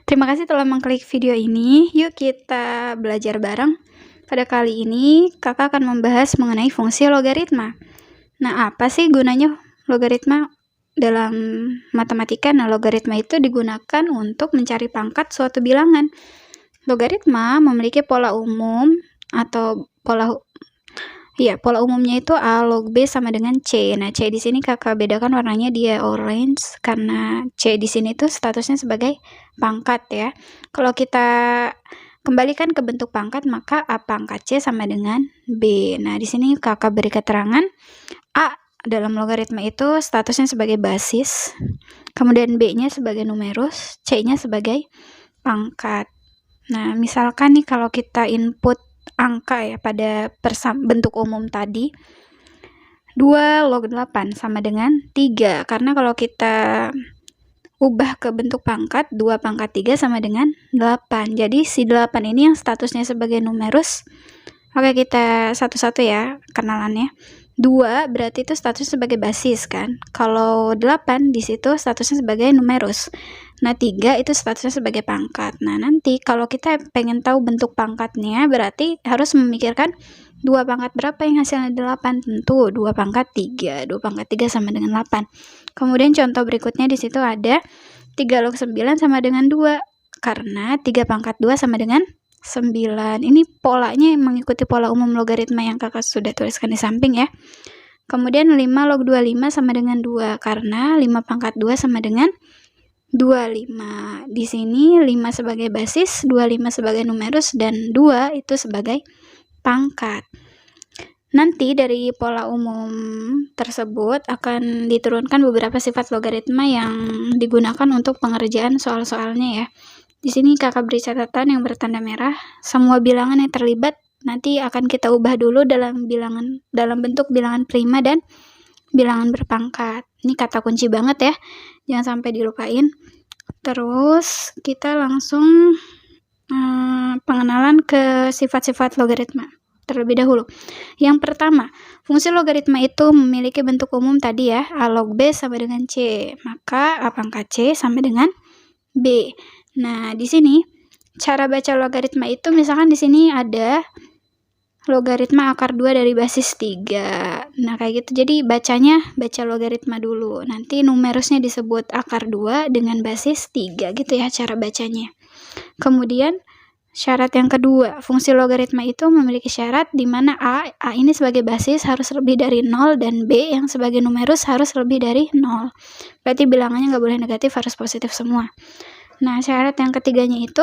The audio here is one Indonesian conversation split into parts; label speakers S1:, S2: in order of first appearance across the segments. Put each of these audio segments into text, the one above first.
S1: Terima kasih telah mengklik video ini. Yuk kita belajar bareng. Pada kali ini, kakak akan membahas mengenai fungsi logaritma. Nah, apa sih gunanya logaritma dalam matematika? Nah, logaritma itu digunakan untuk mencari pangkat suatu bilangan. Logaritma memiliki pola umum atau pola umumnya itu A log B sama dengan C. Nah, C di sini kakak bedakan warnanya dia orange karena C di sini tuh statusnya sebagai pangkat ya. Kalau kita kembalikan ke bentuk pangkat, maka A pangkat C sama dengan B. Nah, di sini kakak beri keterangan A dalam logaritma itu statusnya sebagai basis, kemudian B-nya sebagai numerus, C-nya sebagai pangkat. Nah, misalkan nih kalau kita input angka ya pada bentuk umum tadi, 2 log 8 sama dengan 3, karena kalau kita ubah ke bentuk pangkat, 2 pangkat 3 sama dengan 8. Jadi si 8 ini yang statusnya sebagai numerus. Oke, kita satu-satu ya kenalannya. 2 berarti itu statusnya sebagai basis kan. Kalau 8 di situ statusnya sebagai numerus. Nah, 3 itu statusnya sebagai pangkat. Nah, nanti kalau kita pengen tahu bentuk pangkatnya, berarti harus memikirkan 2 pangkat berapa yang hasilnya 8? Tentu 2 pangkat 3. 2 pangkat 3 sama dengan 8. Kemudian contoh berikutnya di situ ada 3 log 9 sama dengan 2. Karena 3 pangkat 2 sama dengan 9. Ini polanya mengikuti pola umum logaritma yang kakak sudah tuliskan di samping ya. Kemudian 5 log 25 sama dengan 2. Karena 5 pangkat 2 sama dengan 25. Di sini 5 sebagai basis, 25 sebagai numerus, dan 2 itu sebagai pangkat. Nanti dari pola umum tersebut akan diturunkan beberapa sifat logaritma yang digunakan untuk pengerjaan soal-soalnya ya. Di sini kakak beri catatan yang bertanda merah. Semua bilangan yang terlibat nanti akan kita ubah dulu dalam bentuk bilangan prima dan bilangan berpangkat. Ini kata kunci banget ya, jangan sampai dilupain. Terus kita langsung pengenalan ke sifat-sifat logaritma terlebih dahulu. Yang pertama, fungsi logaritma itu memiliki bentuk umum tadi ya, A log B sama dengan C. Maka A pangkat C sama dengan B. Nah, di sini cara baca logaritma itu misalkan di sini ada logaritma akar 2 dari basis 3. Nah, kayak gitu. Jadi baca logaritma dulu. Nanti numerusnya disebut akar 2 dengan basis 3 gitu ya cara bacanya. Kemudian syarat yang kedua, fungsi logaritma itu memiliki syarat di mana A ini sebagai basis harus lebih dari 0 dan B yang sebagai numerus harus lebih dari 0. Berarti bilangannya nggak boleh negatif, harus positif semua. Nah, syarat yang ketiganya itu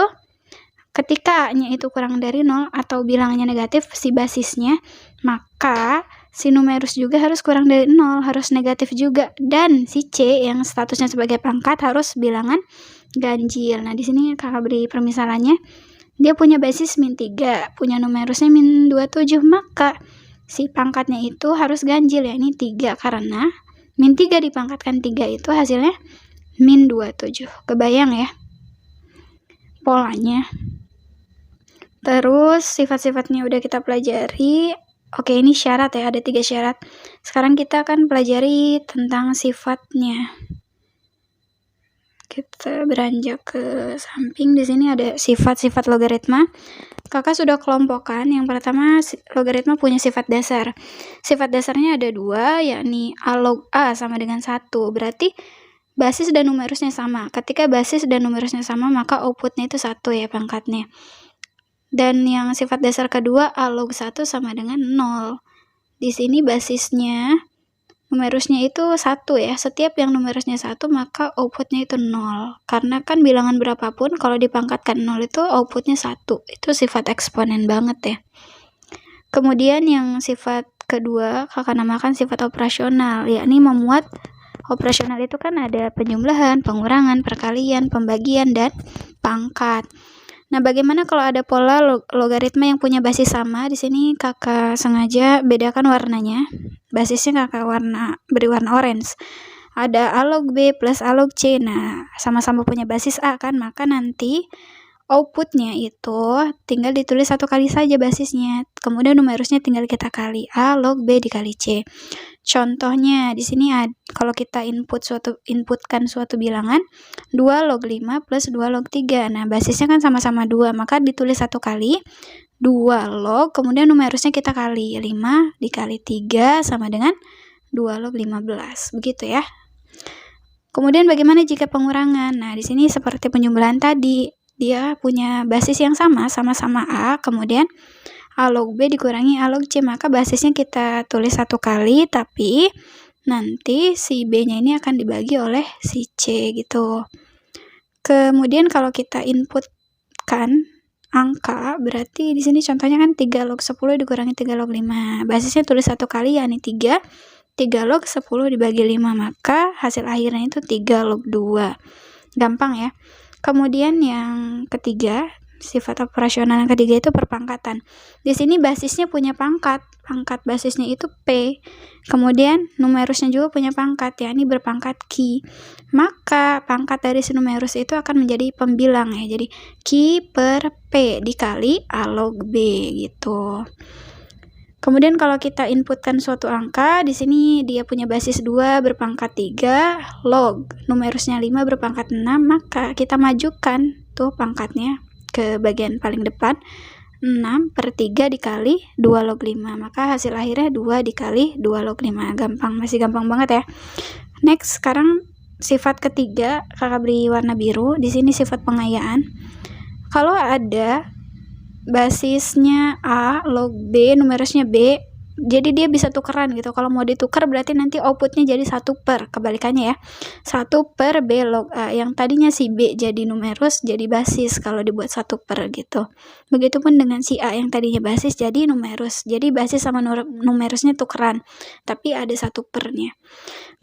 S1: ketika A-nya itu kurang dari 0 atau bilangannya negatif si basisnya, maka si numerus juga harus kurang dari 0, harus negatif juga. Dan si C yang statusnya sebagai pangkat harus bilangan ganjil. Nah, di sini kakak beri permisalannya. Dia punya basis min 3, punya numerusnya min 27, maka si pangkatnya itu harus ganjil ya, ini 3, karena min 3 dipangkatkan 3 itu hasilnya min 27. Kebayang ya polanya. Terus sifat-sifatnya udah kita pelajari. Oke, ini syarat ya, ada 3 syarat. Sekarang kita akan pelajari tentang sifatnya. Kita beranjak ke samping. Di sini ada sifat-sifat logaritma. Kakak sudah kelompokkan. Yang pertama, logaritma punya sifat dasar. Sifat dasarnya ada 2, yakni A log A sama dengan 1. Berarti basis dan numerusnya sama. Ketika basis dan numerusnya sama, maka outputnya itu 1 ya pangkatnya. Dan yang sifat dasar kedua, A log 1 sama dengan 0. Di sini basisnya numerusnya itu 1 ya. Setiap yang numerusnya 1 maka outputnya itu 0. Karena kan bilangan berapapun kalau dipangkatkan 0 itu outputnya 1. Itu sifat eksponen banget ya. Kemudian yang sifat kedua kakak namakan sifat operasional, yakni memuat operasional itu kan ada penjumlahan, pengurangan, perkalian, pembagian, dan pangkat. Nah, bagaimana kalau ada pola logaritma yang punya basis sama? Di sini kakak sengaja bedakan warnanya. Basisnya kakak beri warna orange. Ada A log B plus A log C. Nah, sama-sama punya basis A kan, maka nanti outputnya itu tinggal ditulis 1 kali saja basisnya. Kemudian numerusnya tinggal kita kali A log B dikali C. Contohnya di sini kalau kita inputkan suatu bilangan 2 log 5 plus 2 log 3. Nah, basisnya kan sama-sama 2, maka ditulis satu kali 2 log, kemudian numerusnya kita kali 5 dikali 3 sama dengan 2 log 15. Begitu ya. Kemudian bagaimana jika pengurangan? Nah, di sini seperti penjumlahan tadi, dia punya basis yang sama-sama A, kemudian A log B dikurangi A log C, maka basisnya kita tulis satu kali, tapi nanti si B-nya ini akan dibagi oleh si C gitu. Kemudian kalau kita inputkan angka, berarti di sini contohnya kan 3 log 10 dikurangi 3 log 5. Basisnya tulis satu kali, yakni 3 log 10 dibagi 5, maka hasil akhirnya itu 3 log 2. Gampang ya. Kemudian yang ketiga, sifat operasional yang ketiga itu perpangkatan. Di sini basisnya punya pangkat basisnya itu P. Kemudian numerusnya juga punya pangkat, yakni berpangkat Q. Maka pangkat dari si numerus itu akan menjadi pembilang ya. Jadi Q per P dikali A log B gitu. Kemudian kalau kita inputkan suatu angka, di sini dia punya basis 2 berpangkat 3, log numerusnya 5 berpangkat 6, maka kita majukan tuh pangkatnya ke bagian paling depan, 6 per 3 dikali 2 log 5, maka hasil akhirnya 2 dikali 2 log 5. Gampang, masih gampang banget ya. Next, sekarang sifat ketiga, kakak beri warna biru. Di sini sifat pengayaan. Kalau ada basisnya A log B, numerusnya B, jadi dia bisa tukeran gitu. Kalau mau ditukar berarti nanti outputnya jadi 1 per, kebalikannya ya, 1 per B log A, yang tadinya si B jadi numerus jadi basis kalau dibuat 1 per gitu. Begitupun dengan si A yang tadinya basis jadi numerus, jadi basis sama numerusnya tukeran, tapi ada 1 pernya.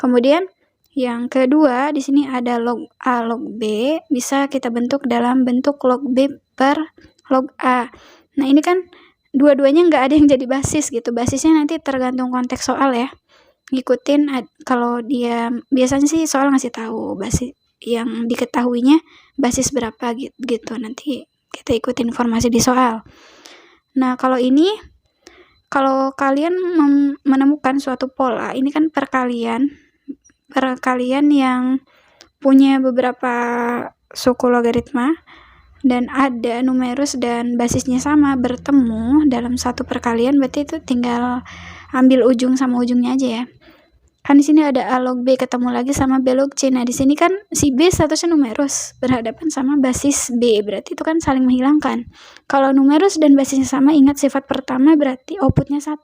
S1: Kemudian yang kedua, di sini ada log A log B, bisa kita bentuk dalam bentuk log B per log A. Nah, ini kan dua-duanya nggak ada yang jadi basis gitu. Basisnya nanti tergantung konteks soal ya. Ngikutin kalau dia biasanya sih soal ngasih tahu basis yang diketahuinya basis berapa gitu. Nanti kita ikutin informasi di soal. Nah, kalau ini kalau kalian menemukan suatu pola, ini kan perkalian yang punya beberapa suku logaritma dan ada numerus dan basisnya sama bertemu dalam satu perkalian, berarti itu tinggal ambil ujung sama ujungnya aja ya. Kan di sini ada A log B ketemu lagi sama B log C. Nah, di sini kan si B statusnya numerus berhadapan sama basis B, berarti itu kan saling menghilangkan. Kalau numerus dan basisnya sama, ingat sifat pertama berarti outputnya 1.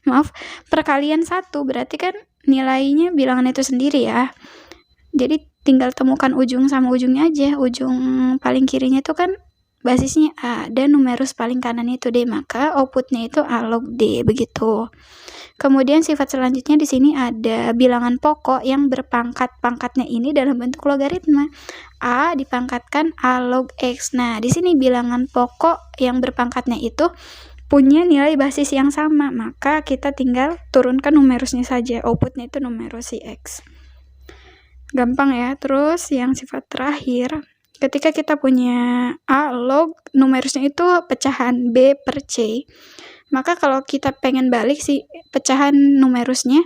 S1: Maaf, perkalian 1 berarti kan nilainya bilangan itu sendiri ya. Jadi tinggal temukan ujung sama ujungnya aja. Ujung paling kirinya itu kan basisnya A dan numerus paling kanan itu D, maka outputnya itu A log D begitu. Kemudian sifat selanjutnya di sini ada bilangan pokok yang berpangkat-pangkatnya ini dalam bentuk logaritma. A dipangkatkan A log X. Nah, di sini bilangan pokok yang berpangkatnya itu punya nilai basis yang sama, maka kita tinggal turunkan numerusnya saja. Outputnya itu numerus si X. Gampang ya. Terus yang sifat terakhir, ketika kita punya A log numerusnya itu pecahan B per C, maka kalau kita pengen balik si pecahan numerusnya,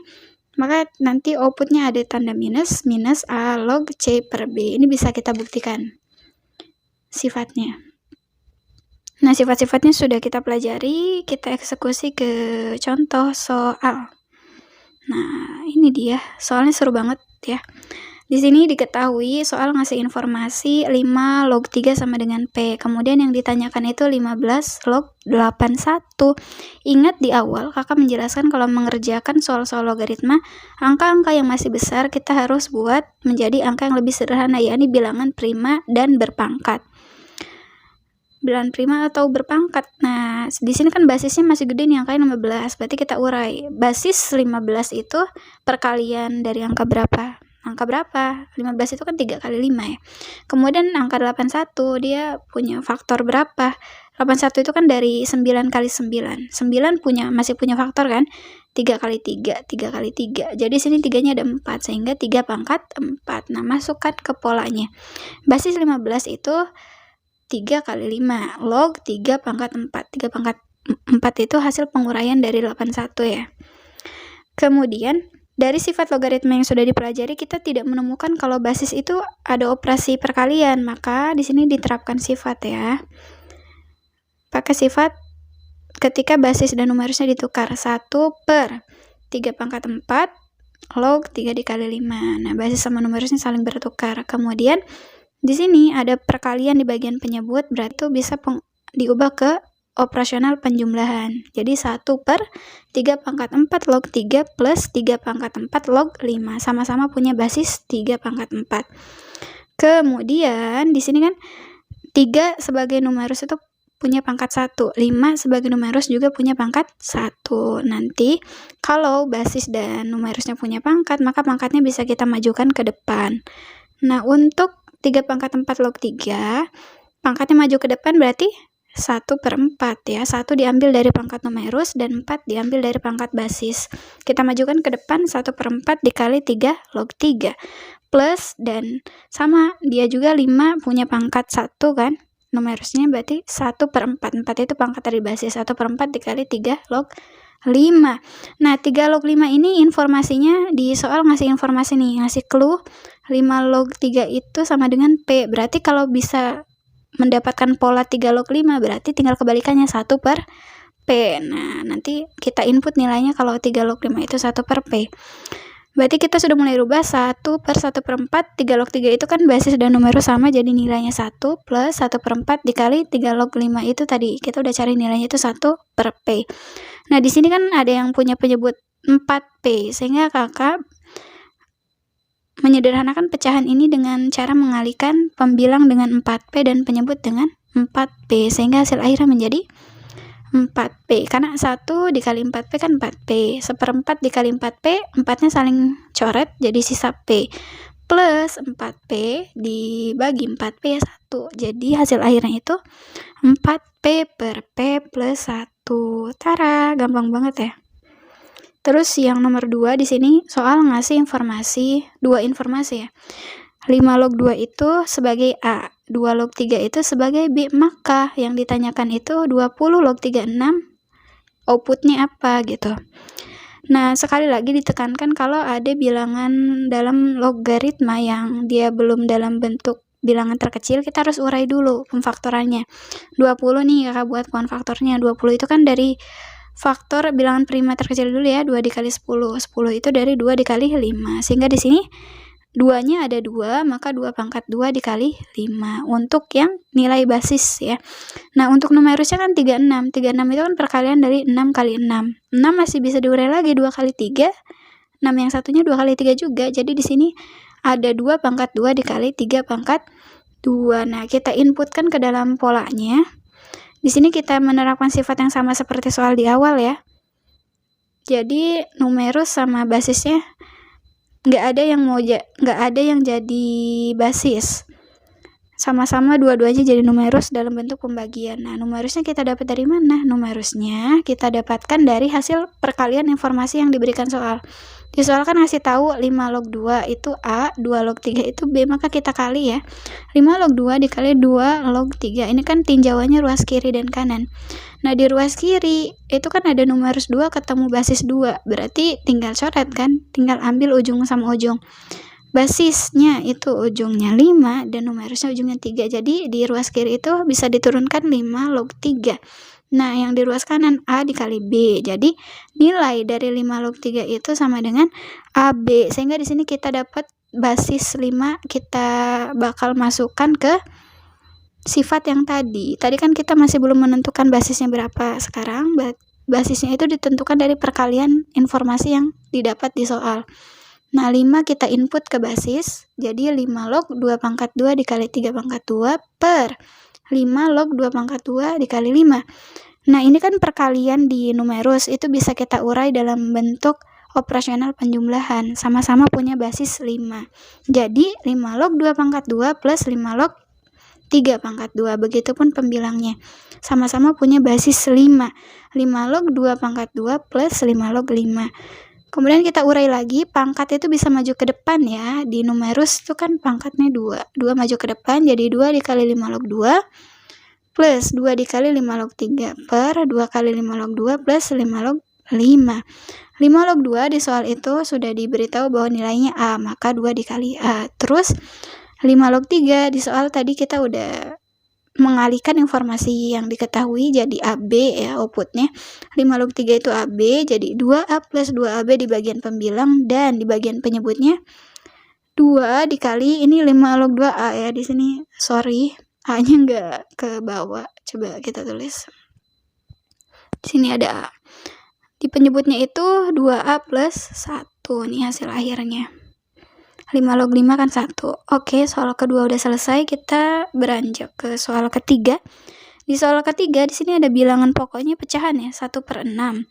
S1: maka nanti outputnya ada tanda minus A log C per B. Ini bisa kita buktikan sifatnya. Nah, sifat-sifatnya sudah kita pelajari, kita eksekusi ke contoh soal. Nah, ini dia, soalnya seru banget ya. Di sini diketahui soal ngasih informasi 5 log 3 sama dengan P. Kemudian yang ditanyakan itu 15 log 81. Ingat di awal kakak menjelaskan kalau mengerjakan soal-soal logaritma, angka-angka yang masih besar kita harus buat menjadi angka yang lebih sederhana, yakni bilangan prima dan berpangkat. Bilangan prima atau berpangkat. Nah, di sini kan basisnya masih gede nih, angkanya 15. Berarti kita urai. Basis 15 itu perkalian dari angka berapa? Angka berapa? 15 itu kan 3 kali 5 ya. Kemudian angka 81 dia punya faktor berapa? 81 itu kan dari 9 kali 9. 9 masih punya faktor kan? 3 kali 3, 3 kali 3. Jadi sini 3-nya ada 4, sehingga 3 pangkat 4. Nah, masukkan ke polanya. Basis 15 itu 3 kali 5, log 3 pangkat 4. 3 pangkat 4 itu hasil penguraian dari 81 ya. Kemudian, dari sifat logaritma yang sudah dipelajari, kita tidak menemukan kalau basis itu ada operasi perkalian, maka di sini diterapkan sifat ya. Pakai sifat ketika basis dan numerusnya ditukar. 1 per 3 pangkat 4 log 3 dikali 5. Nah, basis sama numerusnya saling bertukar. Kemudian, di sini ada perkalian di bagian penyebut, berarti itu bisa diubah ke operasional penjumlahan. Jadi 1 per 3 pangkat 4 log 3 plus 3 pangkat 4 log 5. Sama-sama punya basis 3 pangkat 4. Kemudian, di sini kan 3 sebagai numerus itu punya pangkat 1. 5 sebagai numerus juga punya pangkat 1. Nanti, kalau basis dan numerusnya punya pangkat, maka pangkatnya bisa kita majukan ke depan. Nah, untuk 3 pangkat 4 log 3, pangkatnya maju ke depan berarti 1 per 4 ya. 1 diambil dari pangkat numerus dan 4 diambil dari pangkat basis. Kita majukan ke depan 1 per 4 dikali 3 log 3. Plus, dan sama, dia juga 5 punya pangkat 1 kan. Numerusnya berarti 1 per 4. 4 itu pangkat dari basis. 1 per 4 dikali 3 log 5. Nah, 3 log 5 ini informasinya di soal ngasih informasi nih, ngasih clue 5 log 3 itu sama dengan P. Berarti kalau bisa mendapatkan pola 3 log 5, berarti tinggal kebalikannya 1 per P. Nah, nanti kita input nilainya kalau 3 log 5 itu 1 per P. Berarti kita sudah mulai rubah 1 per 1 per 4, 3 log 3 itu kan basis dan numerus sama, jadi nilainya 1 plus 1 per 4 dikali 3 log 5 itu tadi. Kita udah cari nilainya itu 1 per P. Nah, di sini kan ada yang punya penyebut 4P, sehingga kakak menyederhanakan pecahan ini dengan cara mengalihkan pembilang dengan 4P dan penyebut dengan 4P, sehingga hasil akhirnya menjadi 4P, karena 1 dikali 4P kan 4P, 1/4 dikali 4P, 4-nya saling coret jadi sisa P, plus 4P dibagi 4P ya 1, jadi hasil akhirnya itu 4P per P plus 1. Tara, gampang banget ya. Terus yang nomor 2 di sini soal ngasih informasi, 2 informasi ya. 5 log 2 itu sebagai A, 2 log 3 itu sebagai B, maka yang ditanyakan itu 20 log 36 outputnya apa gitu. Nah, sekali lagi ditekankan kalau ada bilangan dalam logaritma yang dia belum dalam bentuk bilangan terkecil, kita harus urai dulu pemfaktorannya. 20 nih kakak buat pemfaktornya, 20 itu kan dari faktor bilangan prima terkecil dulu ya, 2 dikali 10. 10 itu dari 2 dikali 5. Sehingga di sini 2-nya ada 2, maka 2 pangkat 2 dikali 5 untuk yang nilai basis ya. Nah, untuk numerusnya kan 36. 36 itu kan perkalian dari 6 kali 6. 6 masih bisa diurai lagi 2 kali 3. 6 yang satunya 2 kali 3 juga. Jadi di sini ada 2 pangkat 2 dikali 3 pangkat 2. Nah, kita inputkan ke dalam polanya. Di sini kita menerapkan sifat yang sama seperti soal di awal ya. Jadi numerus sama basisnya nggak ada yang jadi basis, sama-sama dua-duanya jadi numerus dalam bentuk pembagian. Nah, numerusnya kita dapat dari mana? Numerusnya kita dapatkan dari hasil perkalian informasi yang diberikan soal. Di soal kan ngasih tahu 5 log 2 itu A, 2 log 3 itu B, maka kita kali ya. 5 log 2 dikali 2 log 3. Ini kan tinjauannya ruas kiri dan kanan. Nah, di ruas kiri itu kan ada numerus 2 ketemu basis 2. Berarti tinggal coret kan? Tinggal ambil ujung sama ujung. Basisnya itu ujungnya 5 dan numerusnya ujungnya 3. Jadi di ruas kiri itu bisa diturunkan 5 log 3. Nah, yang di ruas kanan A dikali B. Jadi nilai dari 5 log 3 itu sama dengan AB. Sehingga di sini kita dapat basis 5, kita bakal masukkan ke sifat yang tadi. Tadi kan kita masih belum menentukan basisnya berapa. Sekarang basisnya itu ditentukan dari perkalian informasi yang didapat di soal. Nah, 5 kita input ke basis, jadi 5 log 2 pangkat 2 dikali 3 pangkat 2 per 5 log 2 pangkat 2 dikali 5. Nah, ini kan perkalian di numerus, itu bisa kita urai dalam bentuk operasional penjumlahan, sama-sama punya basis 5. Jadi, 5 log 2 pangkat 2 plus 5 log 3 pangkat 2, begitupun pembilangnya. Sama-sama punya basis 5. 5 log 2 pangkat 2 plus 5 log 5. Kemudian kita urai lagi, pangkat itu bisa maju ke depan ya. Di numerus itu kan pangkatnya 2. 2 maju ke depan, jadi 2 dikali 5 log 2 plus 2 dikali 5 log 3 per 2 kali 5 log 2 plus 5 log 5. 5 log 2 di soal itu sudah diberitahu bahwa nilainya A, maka 2 dikali A. Terus 5 log 3 di soal tadi kita udah mengalihkan informasi yang diketahui jadi AB ya outputnya. 5 log 3 itu AB, jadi 2A plus 2AB di bagian pembilang, dan di bagian penyebutnya 2 dikali ini 5 log 2A ya. Di sini sorry, A-nya nggak ke bawah. Coba kita tulis. Di sini ada A. Di penyebutnya itu 2A plus 1. Nih hasil akhirnya. 5 log 5 kan 1. Oke, soal kedua udah selesai. Kita beranjak ke soal ketiga. Di soal ketiga di sini ada bilangan pokoknya pecahan ya, 1/6.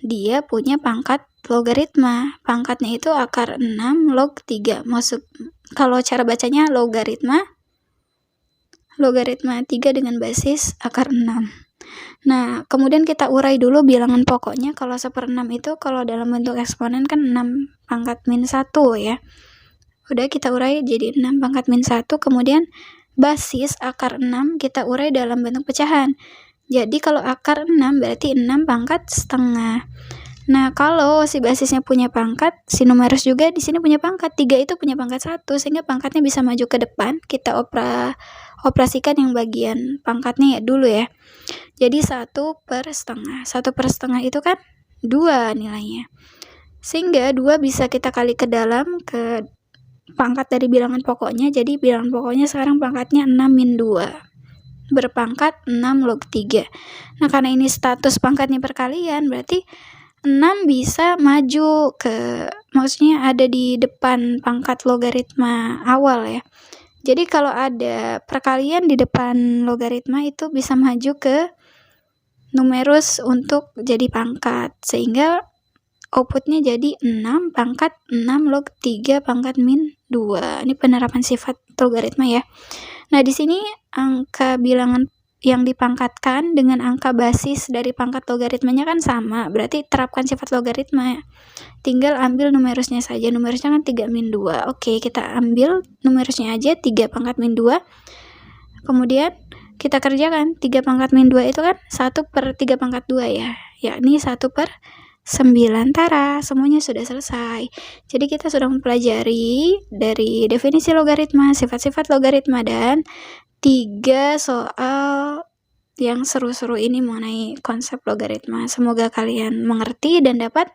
S1: Dia punya pangkat logaritma. Pangkatnya itu akar 6 log 3. Maksud kalau cara bacanya logaritma 3 dengan basis akar 6. Nah, kemudian kita urai dulu bilangan pokoknya. Kalau 1/6 itu kalau dalam bentuk eksponen kan 6 pangkat min 1 ya. Udah kita urai jadi 6 pangkat min 1, kemudian basis akar 6 kita urai dalam bentuk pecahan. Jadi kalau akar 6 berarti 6 pangkat setengah. Nah, kalau si basisnya punya pangkat, si numeros juga di sini punya pangkat. 3 itu punya pangkat 1, sehingga pangkatnya bisa maju ke depan. Kita operasikan yang bagian pangkatnya ya dulu ya. Jadi 1/1. 1/1 itu kan 2 nilainya. Sehingga 2 bisa kita kali ke dalam ke pangkat dari bilangan pokoknya. Jadi bilangan pokoknya sekarang pangkatnya 6 min 2. Berpangkat 6 log 3. Nah, karena ini status pangkatnya perkalian, berarti 6 bisa maju ke, maksudnya ada di depan pangkat logaritma awal ya. Jadi kalau ada perkalian di depan logaritma itu bisa maju ke numeros untuk jadi pangkat, sehingga outputnya jadi 6 pangkat 6 log 3 pangkat min 2. Ini penerapan sifat logaritma ya. Nah, di sini angka bilangan yang dipangkatkan dengan angka basis dari pangkat logaritmanya kan sama, berarti terapkan sifat logaritma. Tinggal ambil numerusnya saja. Numerusnya kan 3 min 2. Oke, kita ambil numerusnya aja 3 pangkat min 2. Kemudian kita kerjakan 3 pangkat min 2 itu kan 1/3 pangkat 2 ya. Yakni 1/9. Tara, semuanya sudah selesai. Jadi kita sudah mempelajari dari definisi logaritma, sifat-sifat logaritma, dan 3 soal yang seru-seru ini mengenai konsep logaritma. Semoga kalian mengerti dan dapat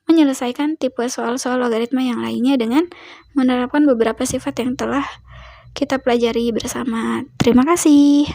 S1: menyelesaikan tipe soal-soal logaritma yang lainnya dengan menerapkan beberapa sifat yang telah kita pelajari bersama. Terima kasih.